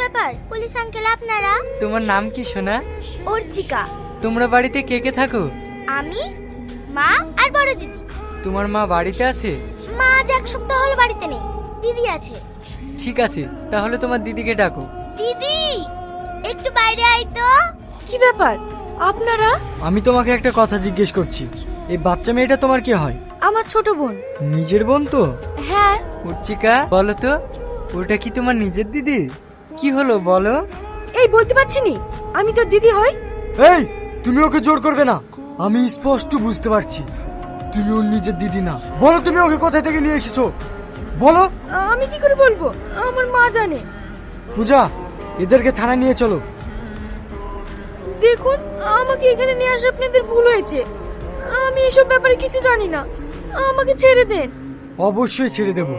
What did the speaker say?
ব্যাপার? Police uncle আপনারা? তোমার নাম কি সোনা? অর্চিকা। তোমরা বাড়িতে কে কে থাকো? আমি, মা আর বড় দিদি। তোমার মা বাড়িতে আছে? মা আজ 1 সপ্তাহ হলো বাড়িতে নেই, দিদি আছে। ঠিক আছে, তাহলে তোমার দিদিকে ডাকো। দিদি একটু বাইরে আয় তো। কি ব্যাপার আপনারা? আমি তোমাকে একটা কথা জিজ্ঞেস করছি, এই বাচ্চা মেয়েটা তোমার কি হয়? আমার ছোট বোন। নিজের বোন তো? হ্যাঁ। উর্চিকা বলো তো, ওটা কি তোমার নিজের দিদি? কি হলো বলো? এই বলতে পারছি নি, আমি তো দিদি হই। এই, তুমি ওকে জোর করবে না। আমি স্পষ্ট বুঝতে পারছি তুমি ওর নিজের দিদি না। বলো তুমি ওকে কোথা থেকে নিয়ে এসেছো, বলো। আমি কি করে বলবো, আমার মা জানে। পূজা, এদেরকে থানায় নিয়ে চলো। দেখুন, আমাকে এখানে নিয়ে আসা আপনাদের ভুল হয়েছে। আমি এসব ব্যাপারে কিছু জানি না, আমাকে ছেড়ে দেন। অবশ্যই ছেড়ে দেবো।